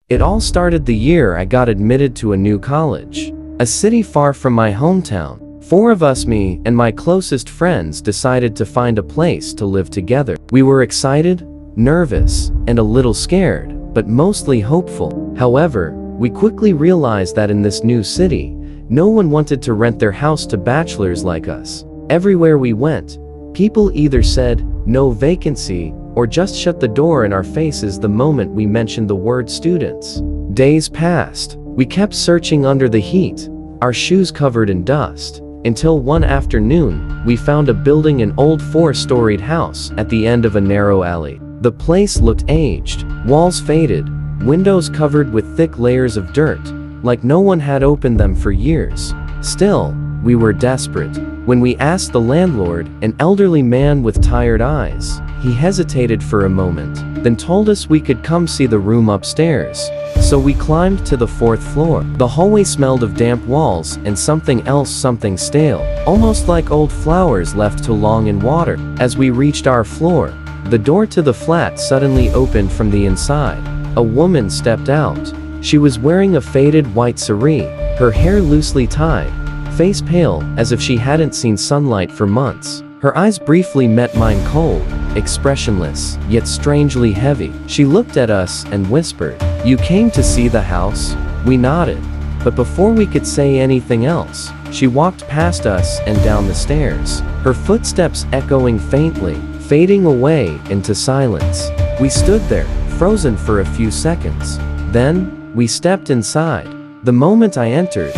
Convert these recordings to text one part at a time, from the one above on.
It all started the year I got admitted to a new college. A city far from my hometown. 4 of us, me and my closest friends, decided to find a place to live together. We were excited, nervous, and a little scared, but mostly hopeful. However, we quickly realized that in this new city, no one wanted to rent their house to bachelors like us. Everywhere we went, people either said, "No vacancy," or just shut the door in our faces the moment we mentioned the word students. Days passed. We kept searching under the heat, our shoes covered in dust, until one afternoon, we found a building, an old 4-storied house at the end of a narrow alley. The place looked aged, walls faded, windows covered with thick layers of dirt, like no one had opened them for years. Still, we were desperate. When we asked the landlord, an elderly man with tired eyes, he hesitated for a moment, then told us we could come see the room upstairs. So we climbed to the 4th floor. The hallway smelled of damp walls and something else, something stale, almost like old flowers left too long in water. As we reached our floor, the door to the flat suddenly opened from the inside. A woman stepped out. She was wearing a faded white sari, her hair loosely tied, face pale, as if she hadn't seen sunlight for months. Her eyes briefly met mine, cold, expressionless, yet strangely heavy. She looked at us and whispered, "You came to see the house?" We nodded. But before we could say anything else, she walked past us and down the stairs, her footsteps echoing faintly, fading away into silence. We stood there, frozen for a few seconds. Then, we stepped inside. The moment I entered,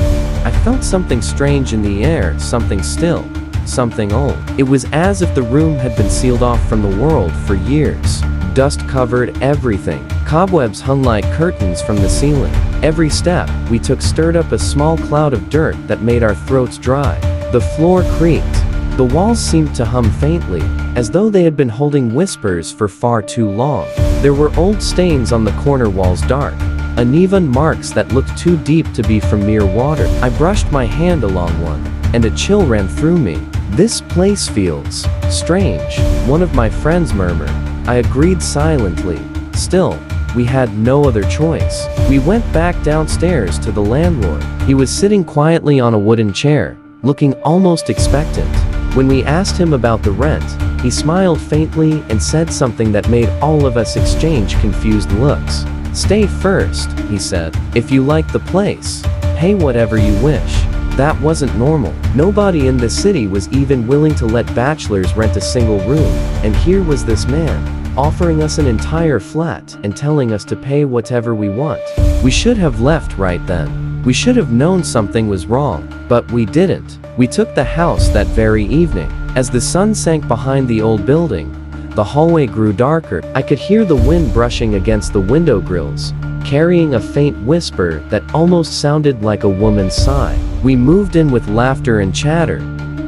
I felt something strange in the air, something still, something old. It was as if the room had been sealed off from the world for years. Dust covered everything. Cobwebs hung like curtains from the ceiling. Every step we took stirred up a small cloud of dirt that made our throats dry. The floor creaked. The walls seemed to hum faintly, as though they had been holding whispers for far too long. There were old stains on the corner walls, dark, uneven marks that looked too deep to be from mere water. I brushed my hand along one, and a chill ran through me. "This place feels strange," one of my friends murmured. I agreed silently. Still, we had no other choice. We went back downstairs to the landlord. He was sitting quietly on a wooden chair, looking almost expectant. When we asked him about the rent, he smiled faintly and said something that made all of us exchange confused looks. "Stay first," he said. "If you like the place, pay whatever you wish." That wasn't normal. Nobody in the city was even willing to let bachelors rent a single room, and here was this man, offering us an entire flat and telling us to pay whatever we want. We should have left right then. We should have known something was wrong, but we didn't. We took the house that very evening. As the sun sank behind the old building, the hallway grew darker. I could hear the wind brushing against the window grills, carrying a faint whisper that almost sounded like a woman's sigh. We moved in with laughter and chatter,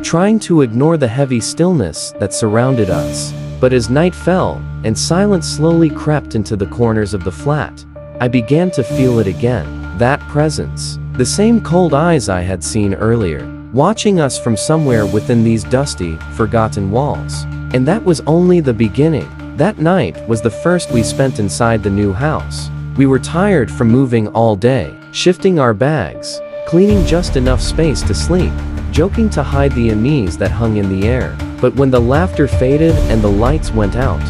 trying to ignore the heavy stillness that surrounded us. But as night fell, and silence slowly crept into the corners of the flat, I began to feel it again. That presence. The same cold eyes I had seen earlier, watching us from somewhere within these dusty, forgotten walls. And that was only the beginning. That night was the first we spent inside the new house. We were tired from moving all day, shifting our bags, cleaning just enough space to sleep, joking to hide the unease that hung in the air. But when the laughter faded and the lights went out,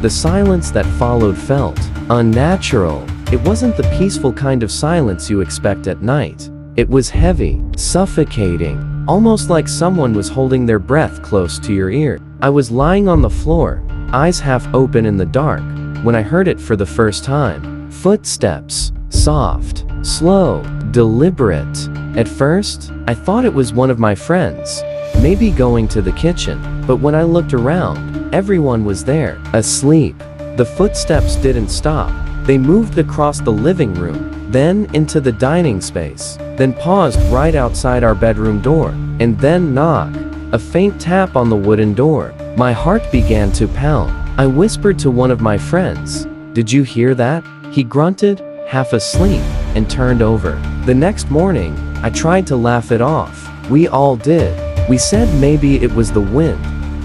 the silence that followed felt unnatural. It wasn't the peaceful kind of silence you expect at night. It was heavy, suffocating, almost like someone was holding their breath close to your ear. I was lying on the floor, eyes half open in the dark, when I heard it for the first time. Footsteps. Soft, slow, deliberate. At first, I thought it was one of my friends, maybe going to the kitchen. But when I looked around, everyone was there, asleep. The footsteps didn't stop. They moved across the living room, then into the dining space, then paused right outside our bedroom door, and then knock. A faint tap on the wooden door. My heart began to pound. I whispered to one of my friends, "Did you hear that?" He grunted, half asleep, and turned over. The next morning, I tried to laugh it off. We all did. We said maybe it was the wind,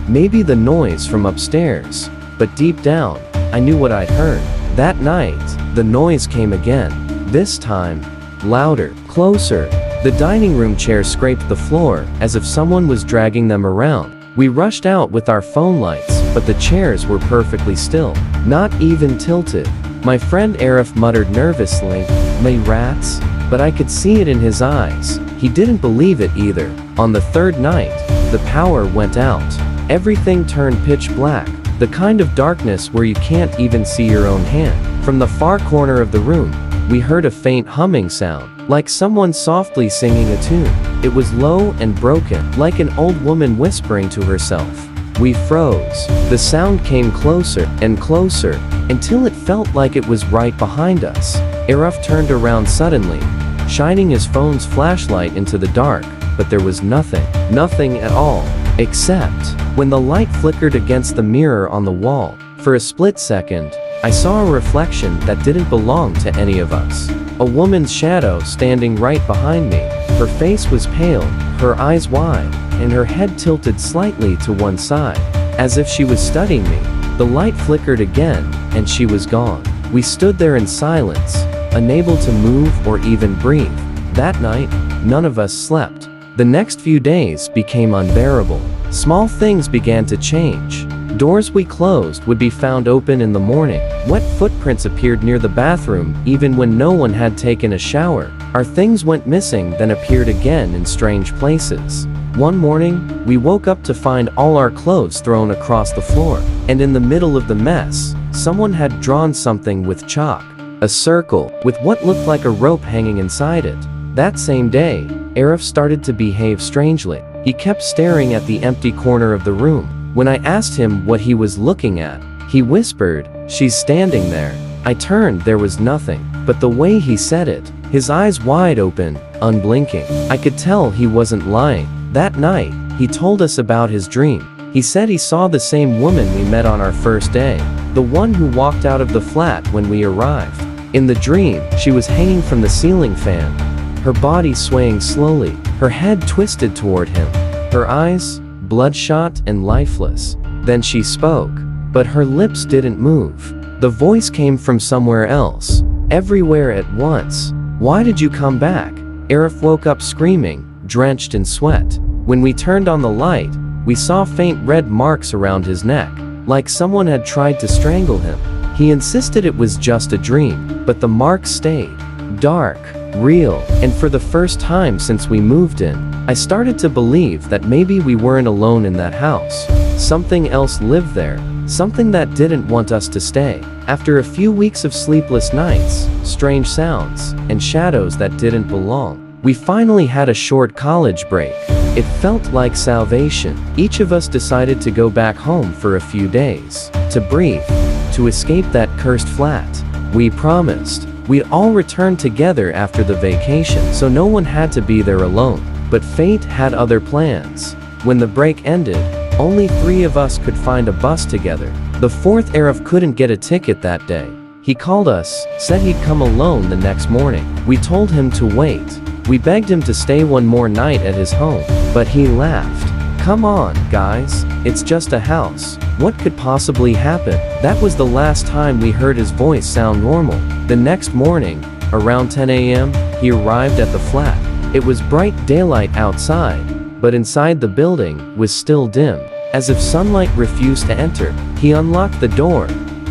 maybe the noise from upstairs. But deep down, I knew what I'd heard. That night, the noise came again. This time, louder, closer. The dining room chairs scraped the floor, as if someone was dragging them around. We rushed out with our phone lights, but the chairs were perfectly still, not even tilted. My friend Arif muttered nervously, "My rats?" But I could see it in his eyes. He didn't believe it either. On the third night, the power went out. Everything turned pitch black, the kind of darkness where you can't even see your own hand. From the far corner of the room, we heard a faint humming sound, like someone softly singing a tune. It was low and broken, like an old woman whispering to herself. We froze. The sound came closer and closer, until it felt like it was right behind us. Arif turned around suddenly, shining his phone's flashlight into the dark, but there was nothing. Nothing at all. Except, when the light flickered against the mirror on the wall, for a split second, I saw a reflection that didn't belong to any of us. A woman's shadow standing right behind me. Her face was pale, her eyes wide, and her head tilted slightly to one side, as if she was studying me. The light flickered again, and she was gone. We stood there in silence, unable to move or even breathe. That night, none of us slept. The next few days became unbearable. Small things began to change. Doors we closed would be found open in the morning. Wet footprints appeared near the bathroom even when no one had taken a shower. Our things went missing, then appeared again in strange places. One morning, we woke up to find all our clothes thrown across the floor. And in the middle of the mess, someone had drawn something with chalk. A circle, with what looked like a rope hanging inside it. That same day, Arif started to behave strangely. He kept staring at the empty corner of the room. When I asked him what he was looking at, he whispered, "She's standing there." I turned, there was nothing. But the way he said it, his eyes wide open, unblinking, I could tell he wasn't lying. That night, he told us about his dream. He said he saw the same woman we met on our first day, the one who walked out of the flat when we arrived. In the dream, she was hanging from the ceiling fan, her body swaying slowly, her head twisted toward him, her eyes bloodshot and lifeless. Then she spoke, but her lips didn't move. The voice came from somewhere else, everywhere at once. "Why did you come back?" Arif woke up screaming, drenched in sweat. When we turned on the light, we saw faint red marks around his neck, like someone had tried to strangle him. He insisted it was just a dream, but the marks stayed. Dark, real, and for the first time since we moved in, I started to believe that maybe we weren't alone in that house. Something else lived there, something that didn't want us to stay. After a few weeks of sleepless nights, strange sounds, and shadows that didn't belong, we finally had a short college break. It felt like salvation. Each of us decided to go back home for a few days, to breathe, to escape that cursed flat. We promised we'd all return together after the vacation, so no one had to be there alone. But fate had other plans. When the break ended, only 3 of us could find a bus together. The 4th Arif couldn't get a ticket that day. He called us, said he'd come alone the next morning. We told him to wait. We begged him to stay one more night at his home, but he laughed. "Come on, guys, it's just a house. What could possibly happen?" That was the last time we heard his voice sound normal. The next morning, around 10 a.m., he arrived at the flat. It was bright daylight outside, but inside the building was still dim, as if sunlight refused to enter. He unlocked the door,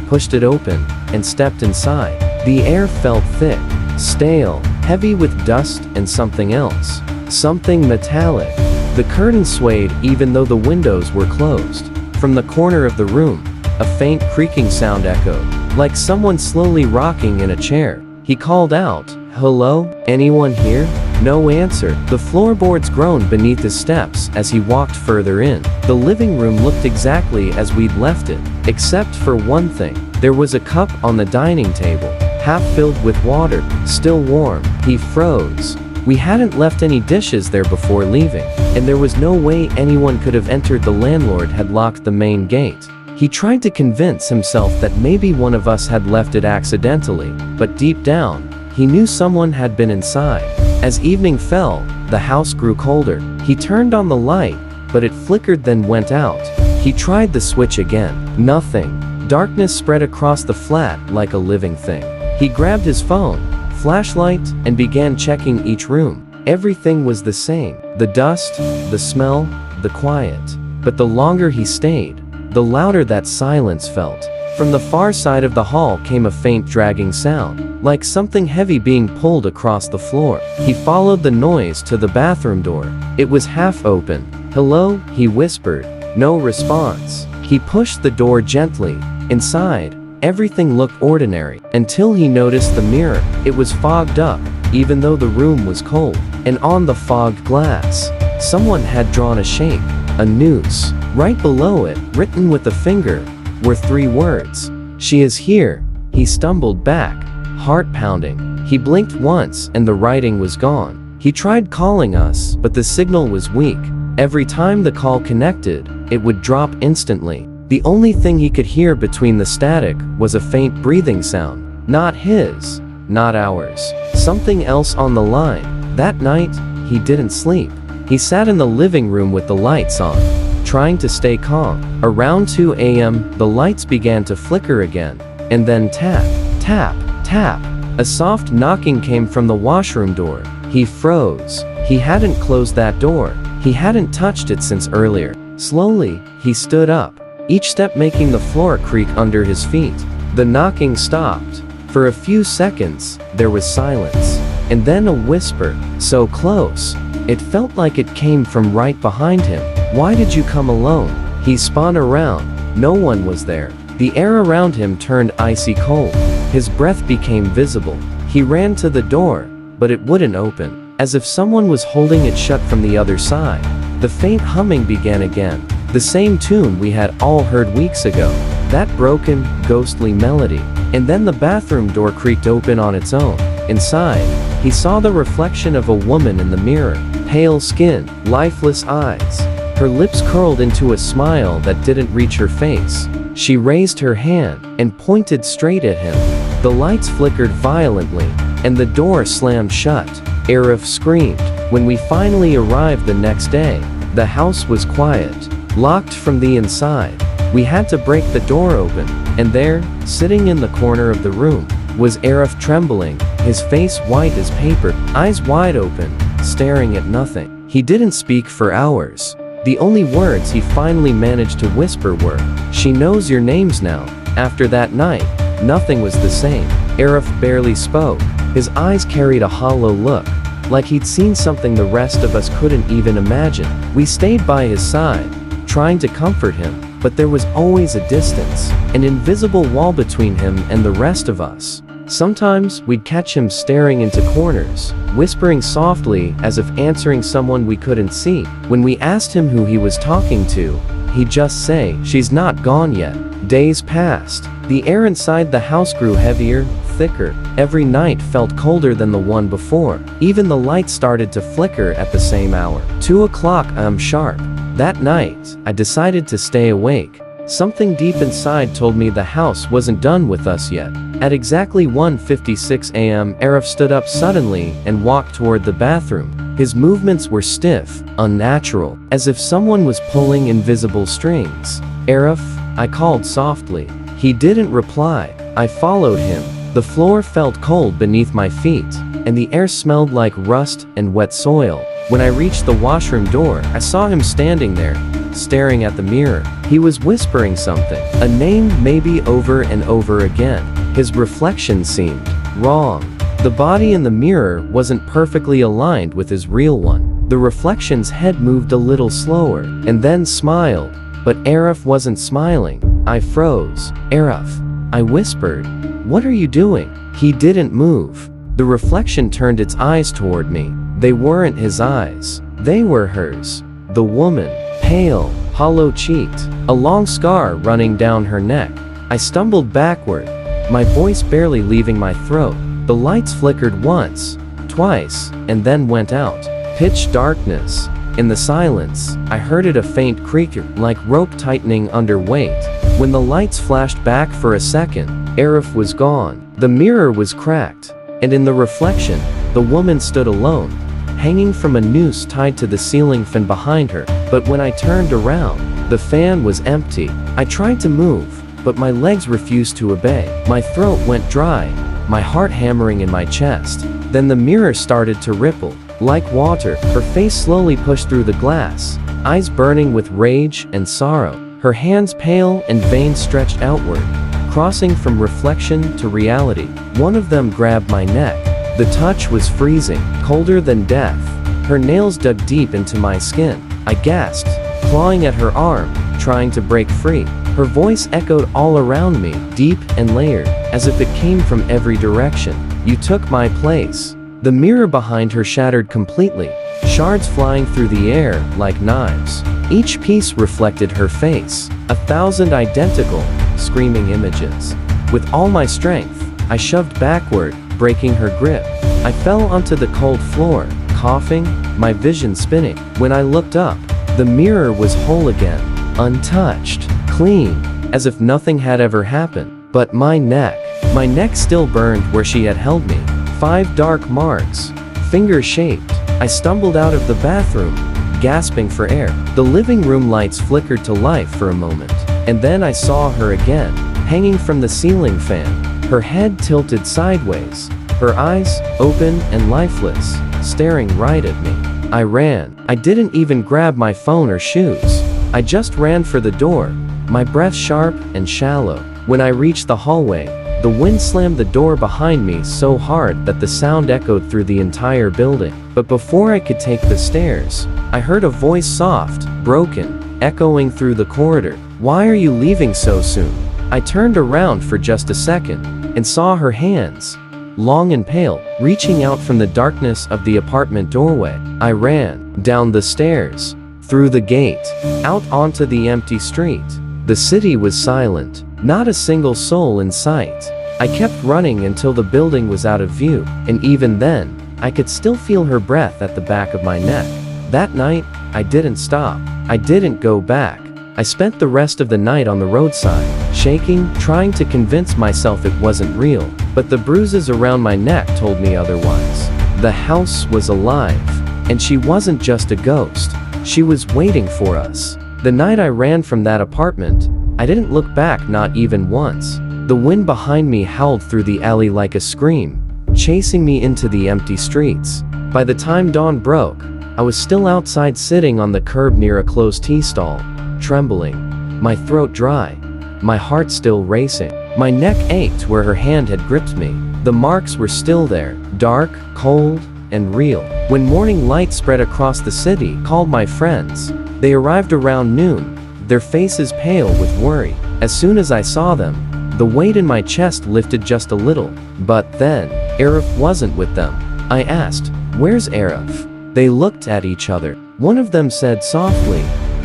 pushed it open, and stepped inside. The air felt thick, stale, heavy with dust and something else. Something metallic. The curtains swayed even though the windows were closed. From the corner of the room, a faint creaking sound echoed, like someone slowly rocking in a chair. He called out, "Hello? Anyone here?" No answer. The floorboards groaned beneath his steps as he walked further in. The living room looked exactly as we'd left it, except for one thing. There was a cup on the dining table, half filled with water, still warm. He froze. We hadn't left any dishes there before leaving, and there was no way anyone could have entered. The landlord had locked the main gate. He tried to convince himself that maybe one of us had left it accidentally, but deep down, he knew someone had been inside. As evening fell, the house grew colder. He turned on the light, but it flickered then went out. He tried the switch again. Nothing. Darkness spread across the flat like a living thing. He grabbed his phone, flashlight, and began checking each room. Everything was the same. The dust, the smell, the quiet. But the longer he stayed, the louder that silence felt. From the far side of the hall came a faint dragging sound, like something heavy being pulled across the floor. He followed the noise to the bathroom door. It was half open. "Hello?" he whispered. No response. He pushed the door gently. Inside, everything looked ordinary, until he noticed the mirror. It was fogged up, even though the room was cold. And on the fogged glass, someone had drawn a shape, a noose. Right below it, written with a finger, were 3 words. "She is here." He stumbled back, heart pounding. He blinked once and the writing was gone. He tried calling us, but the signal was weak. Every time the call connected, it would drop instantly. The only thing he could hear between the static was a faint breathing sound. Not his, not ours. Something else on the line. That night, he didn't sleep. He sat in the living room with the lights on, trying to stay calm. Around 2 a.m., the lights began to flicker again. And then tap, tap, tap. A soft knocking came from the washroom door. He froze. He hadn't closed that door. He hadn't touched it since earlier. Slowly, he stood up, each step making the floor creak under his feet. The knocking stopped. For a few seconds, there was silence. And then a whisper, so close, it felt like it came from right behind him. "Why did you come alone?" He spun around. No one was there. The air around him turned icy cold. His breath became visible. He ran to the door, but it wouldn't open, as if someone was holding it shut from the other side. The faint humming began again, the same tune we had all heard weeks ago, that broken, ghostly melody. And then the bathroom door creaked open on its own. Inside, he saw the reflection of a woman in the mirror, pale skin, lifeless eyes. Her lips curled into a smile that didn't reach her face. She raised her hand and pointed straight at him. The lights flickered violently, and the door slammed shut. Arif screamed. When we finally arrived the next day, the house was quiet, locked from the inside. We had to break the door open, and there, sitting in the corner of the room, was Arif trembling, his face white as paper, eyes wide open, staring at nothing. He didn't speak for hours. The only words he finally managed to whisper were, "She knows your names now." After that night, nothing was the same. Arif barely spoke. His eyes carried a hollow look, like he'd seen something the rest of us couldn't even imagine. We stayed by his side, trying to comfort him, but there was always a distance, an invisible wall between him and the rest of us. Sometimes we'd catch him staring into corners, whispering softly as if answering someone we couldn't see. When we asked him who he was talking to, he'd just say, "She's not gone yet." Days passed. The air inside the house grew heavier, thicker. Every night felt colder than the one before. Even the lights started to flicker at the same hour. 2 o'clock sharp. That night, I decided to stay awake. Something deep inside told me the house wasn't done with us yet. At exactly 1:56 a.m., Arif stood up suddenly and walked toward the bathroom. His movements were stiff, unnatural, as if someone was pulling invisible strings. "Arif," I called softly. He didn't reply. I followed him. The floor felt cold beneath my feet, and the air smelled like rust and wet soil. When I reached the washroom door, I saw him standing there, staring at the mirror. He was whispering something, a name maybe over and over again. His reflection seemed wrong. The body in the mirror wasn't perfectly aligned with his real one. The reflection's head moved a little slower, and then smiled. But Arif wasn't smiling. I froze. "Arif," I whispered. "What are you doing?" He didn't move. The reflection turned its eyes toward me. They weren't his eyes. They were hers. The woman, pale, hollow-cheeked, a long scar running down her neck. I stumbled backward, my voice barely leaving my throat. The lights flickered once, twice, and then went out. Pitch darkness. In the silence, I heard it a faint creak, like rope tightening under weight. When the lights flashed back for a second, Arif was gone. The mirror was cracked, and in the reflection, the woman stood alone, hanging from a noose tied to the ceiling fan behind her. But when I turned around, the fan was empty. I tried to move, but my legs refused to obey. My throat went dry, my heart hammering in my chest. Then the mirror started to ripple. Like water, her face slowly pushed through the glass, eyes burning with rage and sorrow. Her hands pale and veins stretched outward, crossing from reflection to reality. One of them grabbed my neck. The touch was freezing, colder than death. Her nails dug deep into my skin. I gasped, clawing at her arm, trying to break free. Her voice echoed all around me, deep and layered, as if it came from every direction. You took my place. The mirror behind her shattered completely, shards flying through the air like knives. Each piece reflected her face, 1,000 identical, screaming images. With all my strength, I shoved backward, breaking her grip. I fell onto the cold floor, coughing, my vision spinning. When I looked up, the mirror was whole again, untouched, clean, as if nothing had ever happened. But my neck still burned where she had held me. 5 dark marks, finger-shaped. I stumbled out of the bathroom, gasping for air. The living room lights flickered to life for a moment, and then I saw her again, hanging from the ceiling fan, her head tilted sideways, her eyes open and lifeless, staring right at me. I ran. I didn't even grab my phone or shoes. I just ran for the door, my breath sharp and shallow. When I reached the hallway, the wind slammed the door behind me so hard that the sound echoed through the entire building. But before I could take the stairs, I heard a voice, soft, broken, echoing through the corridor. "Why are you leaving so soon?" I turned around for just a second and saw her hands, long and pale, reaching out from the darkness of the apartment doorway. I ran down the stairs, through the gate, out onto the empty street. The city was silent, not a single soul in sight. I kept running until the building was out of view, and even then, I could still feel her breath at the back of my neck. That night, I didn't stop. I didn't go back. I spent the rest of the night on the roadside, shaking, trying to convince myself it wasn't real. But the bruises around my neck told me otherwise. The house was alive, and she wasn't just a ghost. She was waiting for us. The night I ran from that apartment, I didn't look back, not even once. The wind behind me howled through the alley like a scream, chasing me into the empty streets. By the time dawn broke, I was still outside, sitting on the curb near a closed tea stall, trembling, my throat dry, my heart still racing. My neck ached where her hand had gripped me. The marks were still there, dark, cold, and real. When morning light spread across the city, I called my friends. They arrived around noon, their faces pale with worry. As soon as I saw them, the weight in my chest lifted just a little. But then, Arif wasn't with them. I asked, "Where's Arif?" They looked at each other. One of them said softly,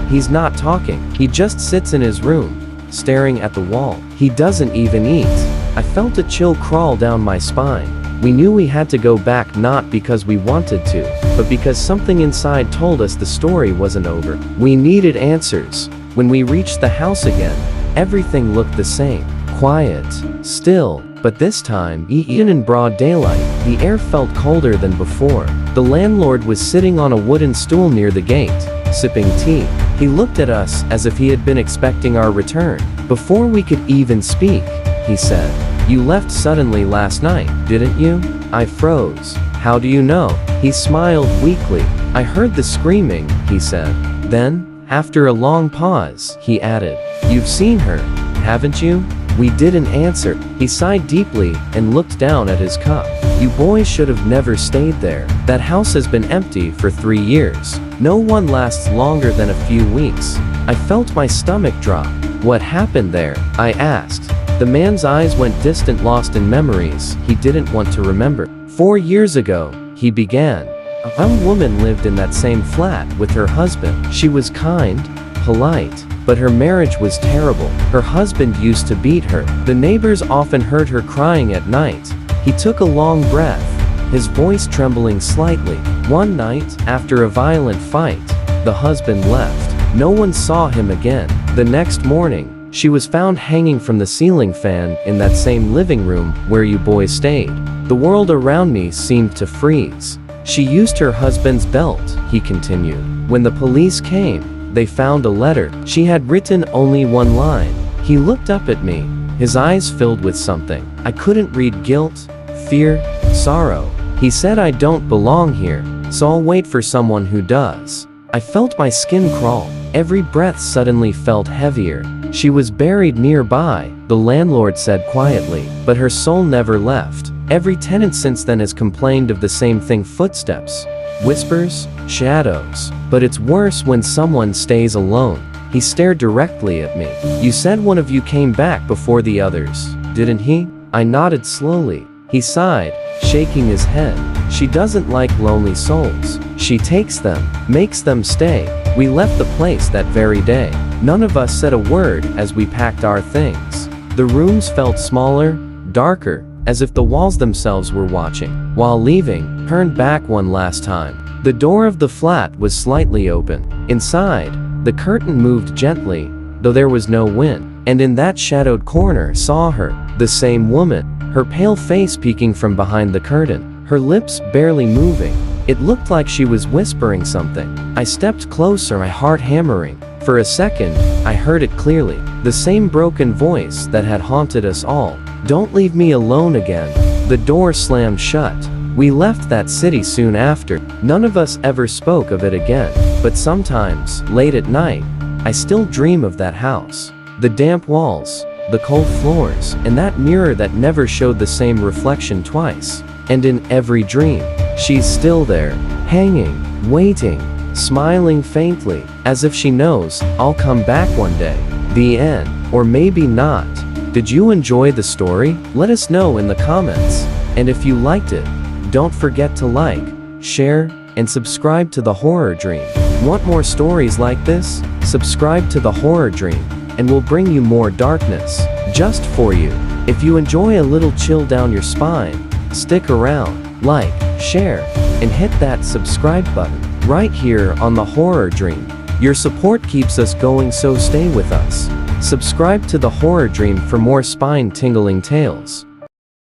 "He's not talking. He just sits in his room, staring at the wall. He doesn't even eat." I felt a chill crawl down my spine. We knew we had to go back, not because we wanted to, but because something inside told us the story wasn't over. We needed answers. When we reached the house again, everything looked the same. Quiet, still, but this time, even in broad daylight, the air felt colder than before. The landlord was sitting on a wooden stool near the gate, sipping tea. He looked at us as if he had been expecting our return. Before we could even speak, he said, "You left suddenly last night, didn't you?" I froze. "How do you know?" He smiled weakly. "I heard the screaming," he said. Then, after a long pause, he added, "You've seen her, haven't you?" We didn't answer. He sighed deeply and looked down at his cup. "You boys should have never stayed there. That house has been empty for 3 years. No one lasts longer than a few weeks." I felt my stomach drop. "What happened there?" I asked. The man's eyes went distant, lost in memories he didn't want to remember. 4 years ago, he began. A young woman lived in that same flat with her husband. She was kind, polite, but her marriage was terrible. Her husband used to beat her. The neighbors often heard her crying at night. He took a long breath, his voice trembling slightly. One night, after a violent fight, the husband left. No one saw him again. The next morning, she was found hanging from the ceiling fan in that same living room where you boys stayed. The world around me seemed to freeze. She used her husband's belt, he continued. When the police came, they found a letter. She had written only one line. He looked up at me, his eyes filled with something. I couldn't read: guilt, fear, sorrow. He said, "I don't belong here, so I'll wait for someone who does." I felt my skin crawl. Every breath suddenly felt heavier. She was buried nearby, the landlord said quietly, but her soul never left. Every tenant since then has complained of the same thing: footsteps, whispers, shadows. But it's worse when someone stays alone. He stared directly at me. "You said one of you came back before the others, didn't he?" I nodded slowly. He sighed, shaking his head. "She doesn't like lonely souls. She takes them, makes them stay." We left the place that very day. None of us said a word as we packed our things. The rooms felt smaller, darker, as if the walls themselves were watching. While leaving, turned back one last time. The door of the flat was slightly open. Inside, the curtain moved gently, though there was no wind. And in that shadowed corner saw her, the same woman, her pale face peeking from behind the curtain, her lips barely moving. It looked like she was whispering something. I stepped closer, my heart hammering. For a second, I heard it clearly. The same broken voice that had haunted us all. "Don't leave me alone again." The door slammed shut. We left that city soon after. None of us ever spoke of it again. But sometimes, late at night, I still dream of that house. The damp walls, the cold floors, and that mirror that never showed the same reflection twice. And in every dream, she's still there, hanging, waiting, smiling faintly, as if she knows I'll come back one day. The end. Or maybe not. Did you enjoy the story? Let us know in the comments. And if you liked it, don't forget to like, share, and subscribe to The Horror Dream. Want more stories like this? Subscribe to The Horror Dream, and we'll bring you more darkness, just for you. If you enjoy a little chill down your spine, stick around, like, share, and hit that subscribe button, right here on The Horror Dream. Your support keeps us going, so stay with us. Subscribe to The Horror Dream for more spine-tingling tales.